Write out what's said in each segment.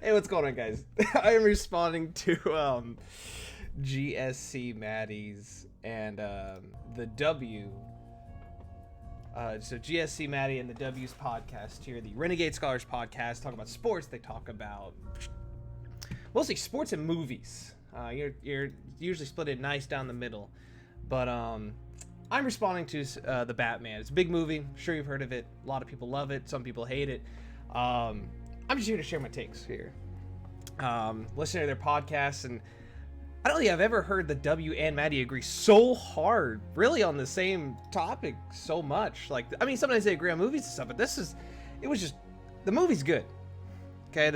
Hey, what's going on, guys? I am responding to GSC Maddie's and the W. So GSC Maddie and the W's podcast here, the Renegade Scholars podcast, talk about sports. They talk about mostly sports and movies. You're usually split it nice down the middle, but I'm responding to the Batman. It's a big movie. I'm sure you've heard of it. A lot of people love it. Some people hate it. I'm just here to share my takes here. Listening to their podcasts, and I don't think I've ever heard the W and Maddie agree so hard, really, on the same topic so much. Like, I mean, sometimes they agree on movies and stuff, but it was just, the movie's good. Okay,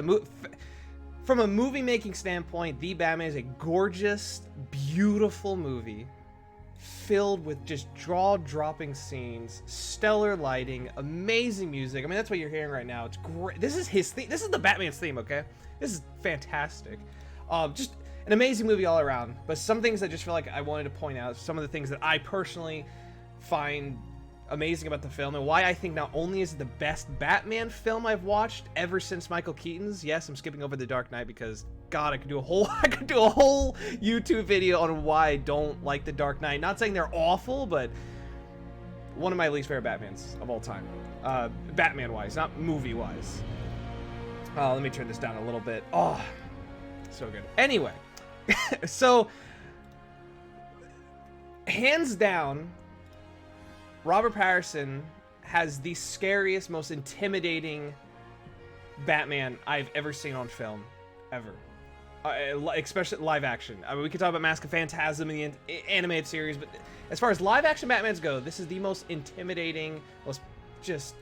from a movie making standpoint, The Batman is a gorgeous, beautiful movie filled with just jaw-dropping scenes, stellar lighting, amazing music. I mean, that's what you're hearing right now. It's great. This is his theme. This is the Batman's theme, okay? This is fantastic. Just an amazing movie all around. But some things I just feel like I wanted to point out, some of the things that I personally find amazing about the film, and why I think not only is it the best Batman film I've watched ever since Michael Keaton's. Yes, I'm skipping over The Dark Knight because God, I could do a whole YouTube video on why I don't like The Dark Knight. Not saying they're awful, but one of my least favorite Batmans of all time. Batman-wise, not movie-wise. Let me turn this down a little bit. Oh, so good. Anyway, so hands down, Robert Pattinson has the scariest, most intimidating Batman I've ever seen on film, ever. Especially live action. I mean, we could talk about Mask of Phantasm in the animated series, but as far as live action Batmans go, this is the most intimidating, most just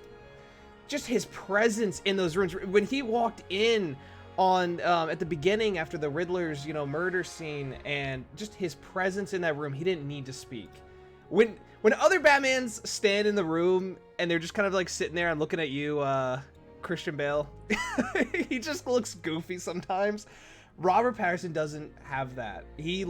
his presence in those rooms. When he walked in on at the beginning after the Riddler's murder scene, and just his presence in that room, he didn't need to speak. When other Batmans stand in the room and they're just kind of like sitting there and looking at you, Christian Bale, he just looks goofy sometimes. Robert Pattinson doesn't have that. He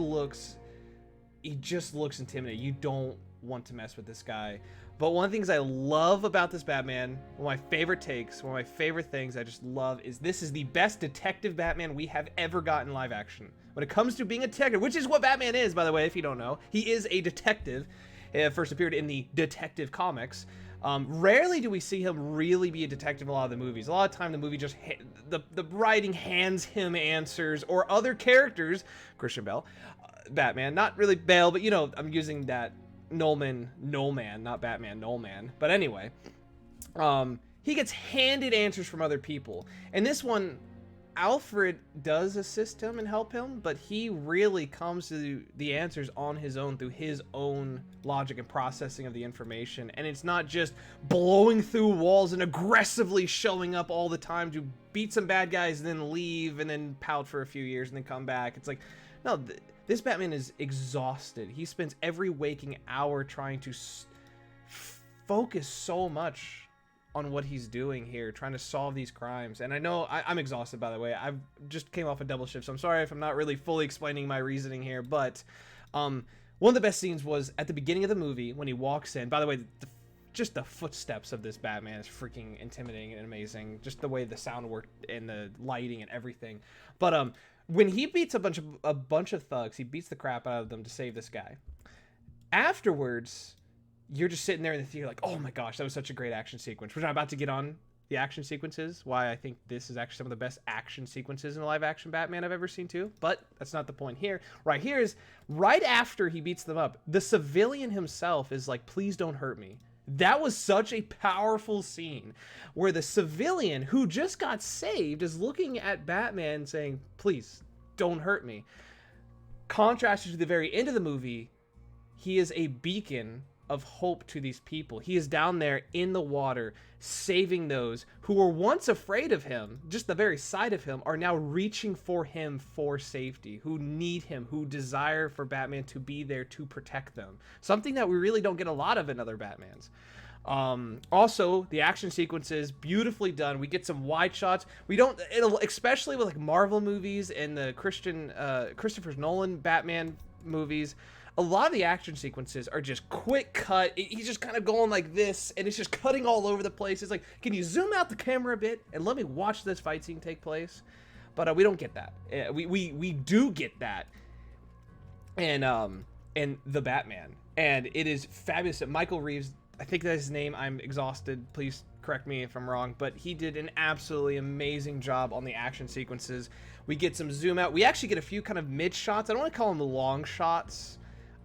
just looks intimidating. You don't want to mess with this guy. But one of the things I love about this Batman, one of my favorite takes, one of my favorite things I just love, is this is the best detective Batman we have ever gotten live action. When it comes to being a detective, which is what Batman is, by the way, if you don't know, he is a detective. First appeared in the Detective comics. Rarely do we see him really be a detective in a lot of the movies. A lot of time the movie just the writing hands him answers, or other characters, Christian Bale, Batman, not really Bale, but I'm using that Nolan, not Batman, Nolan. But anyway, he gets handed answers from other people. And this one, Alfred does assist him and help him, but he really comes to the answers on his own through his own logic and processing of the information. And it's not just blowing through walls and aggressively showing up all the time to beat some bad guys and then leave and then pout for a few years and then come back. It's like, no, this Batman is exhausted. He spends every waking hour trying to focus so much on what he's doing here, trying to solve these crimes. And I know I'm exhausted, by the way. I've just came off a double shift, so I'm sorry if I'm not really fully explaining my reasoning here. But one of the best scenes was at the beginning of the movie when he walks in. By the way, just the footsteps of this Batman is freaking intimidating and amazing. Just the way the sound worked and the lighting and everything. But when he beats a bunch of thugs, he beats the crap out of them to save this guy. Afterwards, you're just sitting there in the theater like, oh my gosh, that was such a great action sequence. Which I'm about to get on the action sequences, why I think this is actually some of the best action sequences in the live action Batman I've ever seen too. But that's not the point here. Right here is right after he beats them up, the civilian himself is like, please don't hurt me. That was such a powerful scene where the civilian who just got saved is looking at Batman saying, please don't hurt me. Contrasted to the very end of the movie, he is a beacon of hope to these people. He is down there in the water saving those who were once afraid of him. Just the very sight of him are now reaching for him for safety, who need him, who desire for Batman to be there to protect them. Something that we really don't get a lot of in other Batmans. Also, the action sequences, beautifully done. We get some wide shots. Especially with like Marvel movies and the Christopher Nolan Batman movies, a lot of the action sequences are just quick cut. He's just kind of going like this, and it's just cutting all over the place. It's like, can you zoom out the camera a bit and let me watch this fight scene take place? But we don't get that. We do get that, and the Batman, and it is fabulous. Michael Reeves, I think that's his name. I'm exhausted. Please correct me if I'm wrong, but he did an absolutely amazing job on the action sequences. We get some zoom out. We actually get a few kind of mid shots. I don't want to call them long shots.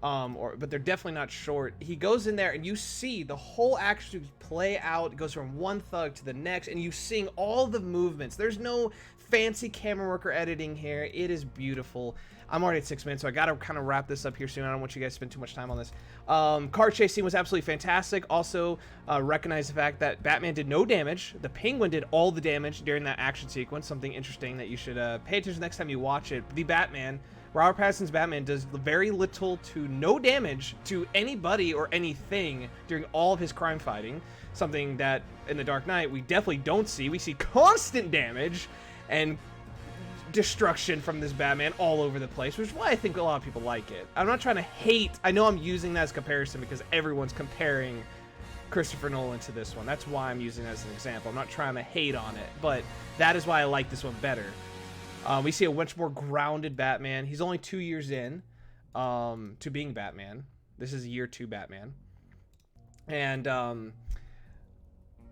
But they're definitely not short. He goes in there and you see the whole action play out. It goes from one thug to the next, and you seeing all the movements. There's no fancy camera work or editing here. It is beautiful. I'm already at 6 minutes, so I gotta kind of wrap this up here soon. I don't want you guys to spend too much time on this. Car chase scene was absolutely fantastic. Also, recognize the fact that Batman did no damage. The Penguin did all the damage during that action sequence. Something interesting that you should pay attention next time you watch it. The Batman, Robert Pattinson's Batman, does very little to no damage to anybody or anything during all of his crime fighting. Something that in The Dark Knight we definitely don't see. We see constant damage and destruction from this Batman all over the place, which is why I think a lot of people like it. I'm not trying to hate. I know I'm using that as comparison because everyone's comparing Christopher Nolan to this one. That's why I'm using it as an example. I'm not trying to hate on it, but that is why I like this one better. We see a much more grounded Batman. He's only 2 years in to being Batman. This is year 2 Batman. And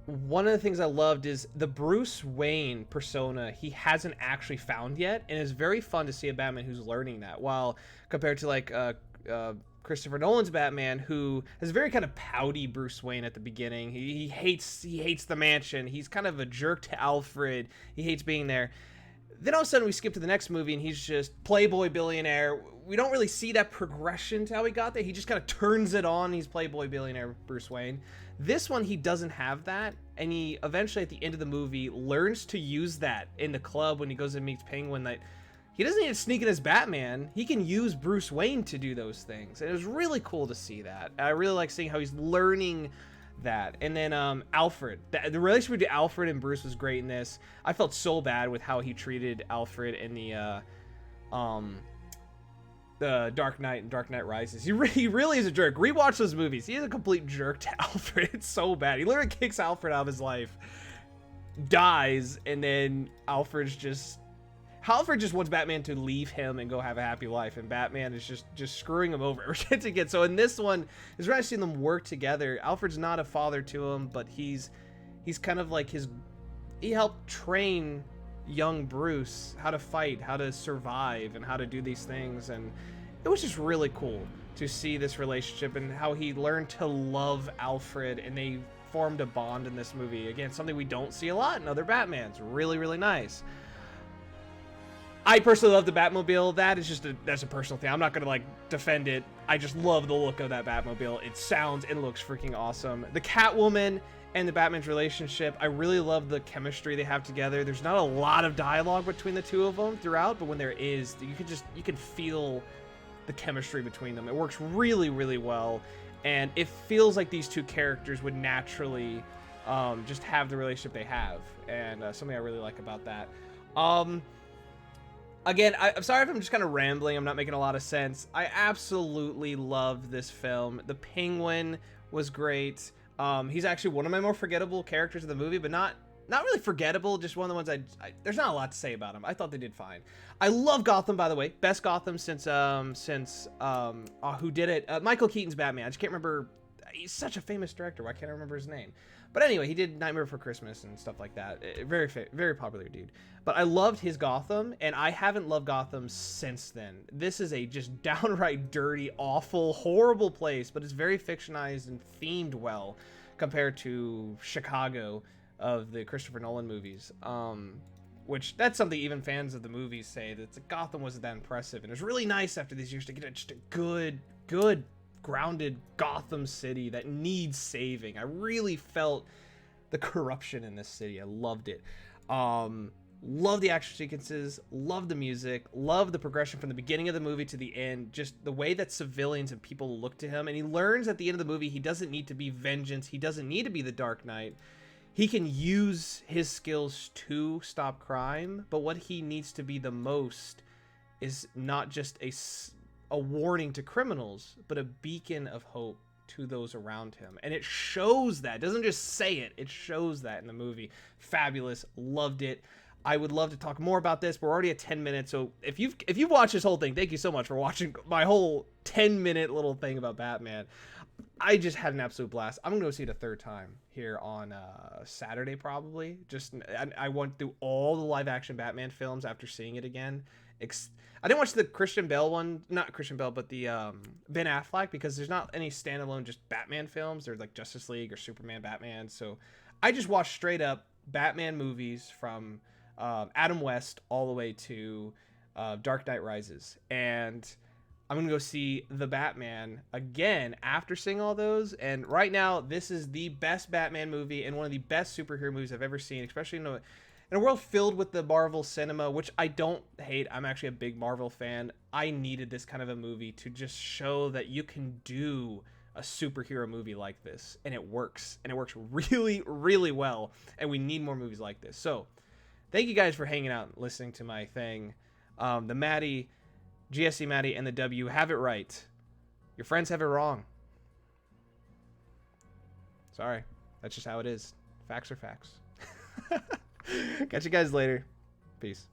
one of the things I loved is the Bruce Wayne persona he hasn't actually found yet. And it's very fun to see a Batman who's learning that. While compared to like Christopher Nolan's Batman, who has a very kind of pouty Bruce Wayne at the beginning. He hates the mansion. He's kind of a jerk to Alfred. He hates being there. Then all of a sudden we skip to the next movie and he's just playboy billionaire. We don't really see that progression to how he got there. He just kind of turns it on. He's playboy billionaire Bruce Wayne. This one, he doesn't have that. And he eventually at the end of the movie learns to use that in the club when he goes and meets Penguin. That he doesn't need to sneak in as Batman. He can use Bruce Wayne to do those things. And it was really cool to see that. I really like seeing how he's learning that. And then Alfred, the relationship between Alfred and Bruce was great in this. I felt so bad with how he treated Alfred in the Dark Knight and Dark Knight Rises. He really is a jerk. Rewatch those movies. He is a complete jerk to Alfred. It's so bad. He literally kicks Alfred out of his life, dies, and then Alfred just wants Batman to leave him and go have a happy life, and Batman is just screwing him over every chance he gets. So in this one, it's really seeing them work together. Alfred's not a father to him, but he's kind of like he helped train young Bruce how to fight, how to survive, and how to do these things. And it was just really cool to see this relationship and how he learned to love Alfred, and they formed a bond in this movie. Again, something we don't see a lot in other Batmans. Really, really nice. I personally love the Batmobile. That's a personal thing. I'm not gonna like defend it. I just love the look of that Batmobile. It sounds and looks freaking awesome. The Catwoman and the Batman's relationship, I really love the chemistry they have together. There's not a lot of dialogue between the two of them throughout, but when there is, you can feel the chemistry between them. It works really, really well, and it feels like these two characters would naturally just have the relationship they have, and something I really like about that. Again, I'm sorry if I'm just kind of rambling. I'm not making a lot of sense. I absolutely love this film. The Penguin was great. He's actually one of my more forgettable characters in the movie, but not really forgettable. Just one of the ones there's not a lot to say about him. I thought they did fine. I love Gotham, by the way. Best Gotham since who did it? Michael Keaton's Batman. I just can't remember. He's such a famous director. Why can't I remember his name? But anyway, he did Nightmare Before Christmas and stuff like that. Very popular dude. But I loved his Gotham, and I haven't loved Gotham since then. This is a just downright dirty, awful, horrible place, but it's very fictionalized and themed well compared to Chicago of the Christopher Nolan movies. Which that's something even fans of the movies say, that Gotham wasn't that impressive. And it was really nice after these years to get just a good grounded Gotham City that needs saving. I really felt the corruption in this city. I loved it. Love the action sequences, love the music, love the progression from the beginning of the movie to the end, just the way that civilians and people look to him. And he learns at the end of the movie he doesn't need to be vengeance, he doesn't need to be the Dark Knight. He can use his skills to stop crime, but what he needs to be the most is not just a warning to criminals, but a beacon of hope to those around him. And it shows that. It doesn't just say it. It shows that in the movie. Fabulous. Loved it. I would love to talk more about this. We're already at 10 minutes, so if you've watched this whole thing, thank you so much for watching my whole 10-minute little thing about Batman. I just had an absolute blast. I'm gonna go see it a third time here on Saturday, probably. I went through all the live-action Batman films after seeing it again. I didn't watch the Christian Bale one, not Christian Bale, but the Ben Affleck, because there's not any standalone just Batman films. There's like Justice League or Superman, Batman. So I just watched straight up Batman movies from Adam West all the way to Dark Knight Rises, and I'm gonna go see The Batman again after seeing all those. And right now, this is the best Batman movie and one of the best superhero movies I've ever seen, especially in a world filled with the Marvel cinema, which I don't hate. I'm actually a big Marvel fan. I needed this kind of a movie to just show that you can do a superhero movie like this, and it works, and it works really, really well. And we need more movies like this. So thank you guys for hanging out and listening to my thing. The Maddie, GSC Maddie, and the W have it right. Your friends have it wrong. Sorry. That's just how it is. Facts are facts. Catch you guys later. Peace.